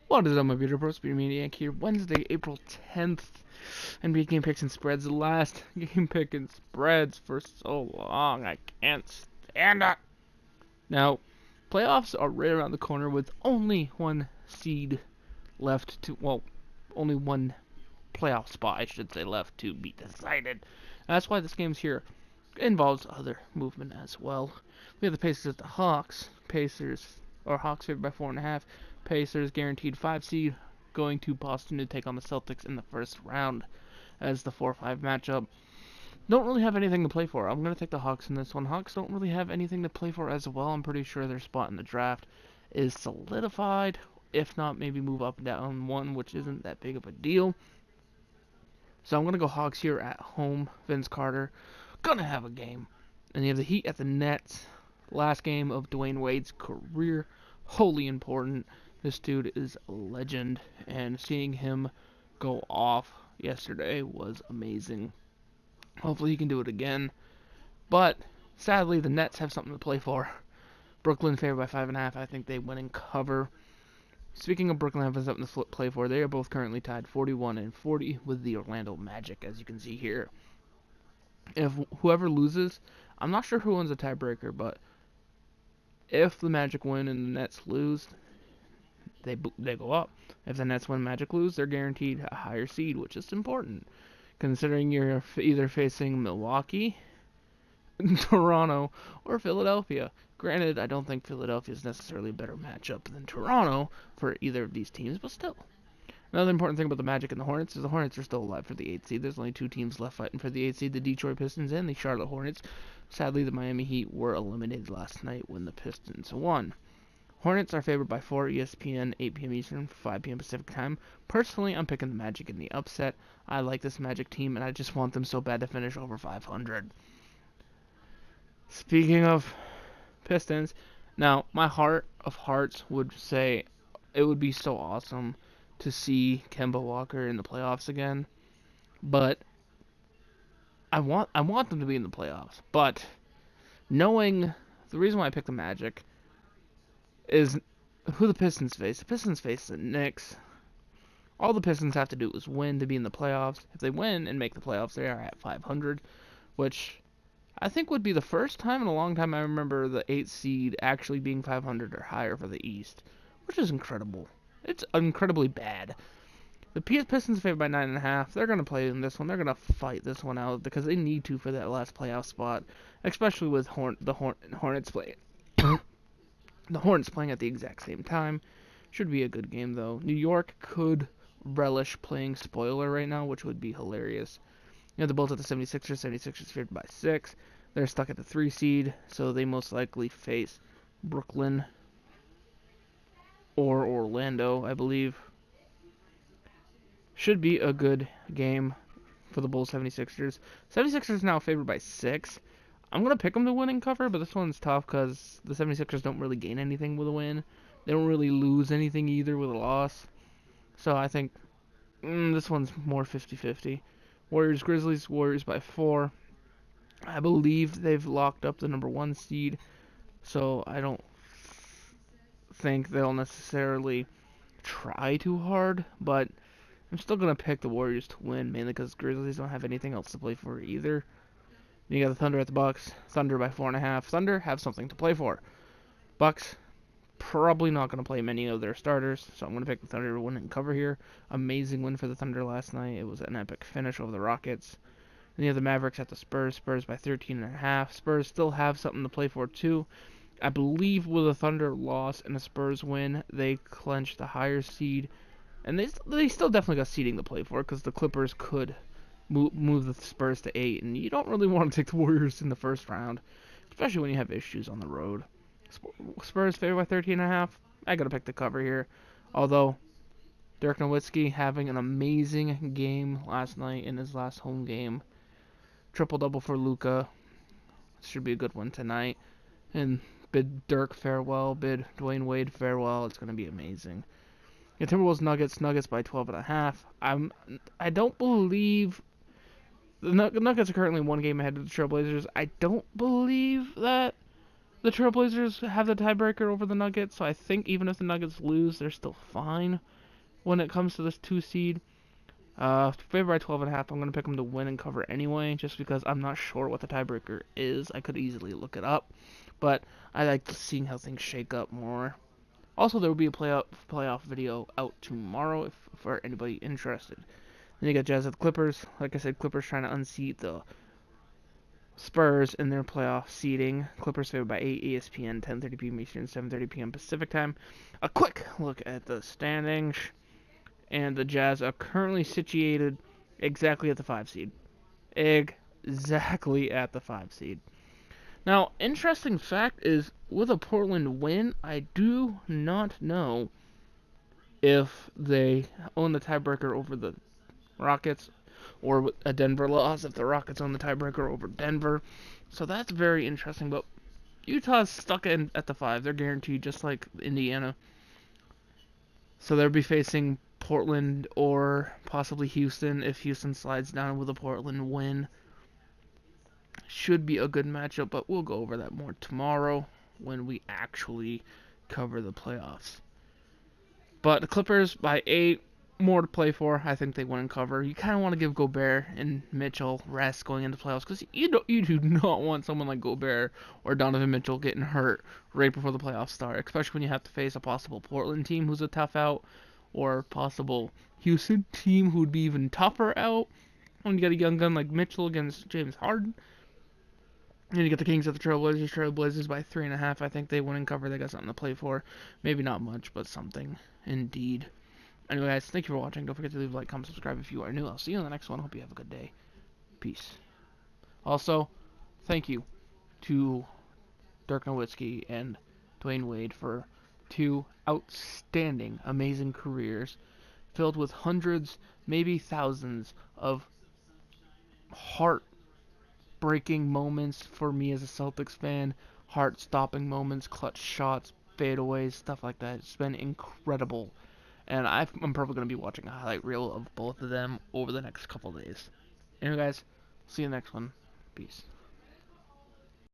What is up, my beautiful bros? Maine-iac here. Wednesday, April 10th. NBA game picks and spreads. The last game pick and spreads for so long. I can't stand it. Now, playoffs are right around the corner with only one seed left to, well, only one playoff spot, I should say, left to be decided. That's why this game's here. It involves other movement as well. We have the Pacers at the Hawks. Hawks favored by 4.5. Pacers guaranteed 5 seed, going to Boston to take on the Celtics in the first round as the 4-5 matchup. Don't really have anything to play for. I'm going to take the Hawks in this one. Hawks don't really have anything to play for as well. I'm pretty sure their spot in the draft is solidified. If not, maybe move up and down one, which isn't that big of a deal. So I'm going to go Hawks here at home. Vince Carter going to have a game. And you have the Heat at the Nets. Last game of Dwyane Wade's career. Wholly important. This dude is a legend, and seeing him go off yesterday was amazing. Hopefully he can do it again. But sadly, the Nets have something to play for. Brooklyn favored by 5.5. I think they win and cover. Speaking of Brooklyn having something to play for, they are both currently tied 41 and 40 with the Orlando Magic, as you can see here. If whoever loses, I'm not sure who wins the tiebreaker, but if the Magic win and the Nets lose, they go up. If the Nets win, Magic lose, they're guaranteed a higher seed, which is important, considering you're either facing Milwaukee, Toronto, or Philadelphia. Granted, I don't think Philadelphia is necessarily a better matchup than Toronto for either of these teams, but still. Another important thing about the Magic and the Hornets is the Hornets are still alive for the 8th seed. There's only 2 teams left fighting for the 8th seed, the Detroit Pistons and the Charlotte Hornets. Sadly, the Miami Heat were eliminated last night when the Pistons won. Hornets are favored by 4, ESPN, 8 p.m. Eastern, 5 p.m. Pacific time. Personally, I'm picking the Magic in the upset. I like this Magic team, and I just want them so bad to finish over 500. Speaking of Pistons, now, my heart of hearts would say it would be so awesome to see Kemba Walker in the playoffs again, but I want them to be in the playoffs. But knowing the reason why I picked the Magic is who the Pistons face. The Pistons face the Knicks. All the Pistons have to do is win to be in the playoffs. If they win and make the playoffs, they are at 500, which I think would be the first time in a long time I remember the 8th seed actually being 500 or higher for the East, which is incredible. It's incredibly bad. The Pistons favored by 9.5. They're going to play in this one. They're going to fight this one out because they need to for that last playoff spot, especially with the Hornets playing. The Hornets playing at the exact same time. Should be a good game, though. New York could relish playing spoiler right now, which would be hilarious. You know, the Bulls at the 76ers. 76ers favored by 6. They're stuck at the 3 seed, so they most likely face Brooklyn or Orlando, I believe. Should be a good game for the Bulls 76ers. 76ers now favored by 6. I'm going to pick them to win and cover, but this one's tough because the 76ers don't really gain anything with a win. They don't really lose anything either with a loss. So I think this one's more 50-50. Warriors-Grizzlies, Warriors by 4. I believe they've locked up the number 1 seed, so I don't think they'll necessarily try too hard, but I'm still going to pick the Warriors to win, mainly because Grizzlies don't have anything else to play for either. You got the Thunder at the Bucks. Thunder by 4.5. Thunder have something to play for. Bucks probably not going to play many of their starters, so I'm going to pick the Thunder to win and cover here. Amazing win for the Thunder last night. It was an epic finish over the Rockets. And you have the Mavericks at the Spurs. Spurs by 13.5. Spurs still have something to play for too. I believe with a Thunder loss and a Spurs win, they clinch the higher seed. And they still definitely got seeding to play for because the Clippers could move the Spurs to 8. And you don't really want to take the Warriors in the first round, especially when you have issues on the road. Spurs favored by 13.5. I got to pick the cover here. Although, Dirk Nowitzki having an amazing game last night in his last home game. Triple-double for Luka. Should be a good one tonight. And bid Dirk farewell, bid Dwyane Wade farewell. It's going to be amazing. Yeah, Timberwolves Nuggets by 12.5. I don't believe the Nuggets are currently 1 game ahead of the Trailblazers. I don't believe that the Trailblazers have the tiebreaker over the Nuggets, so I think even if the Nuggets lose, they're still fine. when it comes to this 2 seed, favored by 12.5. I'm gonna pick them to win and cover anyway, just because I'm not sure what the tiebreaker is. I could easily look it up, but I like seeing how things shake up more. Also, there will be a playoff video out tomorrow for anybody interested. Then you got Jazz at the Clippers. Like I said, Clippers trying to unseat the Spurs in their playoff seeding. Clippers favored by 8, ESPN, 10:30 p.m. Eastern, 7:30 p.m. Pacific time. A quick look at the standings, and the Jazz are currently situated exactly at the 5 seed. Exactly at the 5 seed. Now, interesting fact is, with a Portland win, I do not know if they own the tiebreaker over the Rockets, or a Denver loss if the Rockets own the tiebreaker over Denver. So that's very interesting. But Utah's stuck in at the 5. They're guaranteed, just like Indiana. So they'll be facing Portland or possibly Houston if Houston slides down with a Portland win. Should be a good matchup, but we'll go over that more tomorrow when we actually cover the playoffs. But the Clippers by 8, more to play for. I think they win and cover. You kind of want to give Gobert and Mitchell rest going into playoffs, because you do not want someone like Gobert or Donovan Mitchell getting hurt right before the playoffs start, especially when you have to face a possible Portland team who's a tough out, or possible Houston team who would be even tougher out. When you got a young gun like Mitchell against James Harden. And you get the Kings at the Trailblazers. Trailblazers by 3.5. I think they win and cover. They got something to play for. Maybe not much, but something indeed. Anyway, guys, thank you for watching. Don't forget to leave a like, comment, subscribe if you are new. I'll see you in the next one. Hope you have a good day. Peace. Also, thank you to Dirk Nowitzki and Dwyane Wade for 2 outstanding, amazing careers filled with hundreds, maybe thousands of heart-breaking moments for me as a Celtics fan, heart-stopping moments, clutch shots, fadeaways, stuff like that. It's been incredible. And I'm probably going to be watching a highlight reel of both of them over the next couple days. Anyway, guys, see you in the next one. Peace.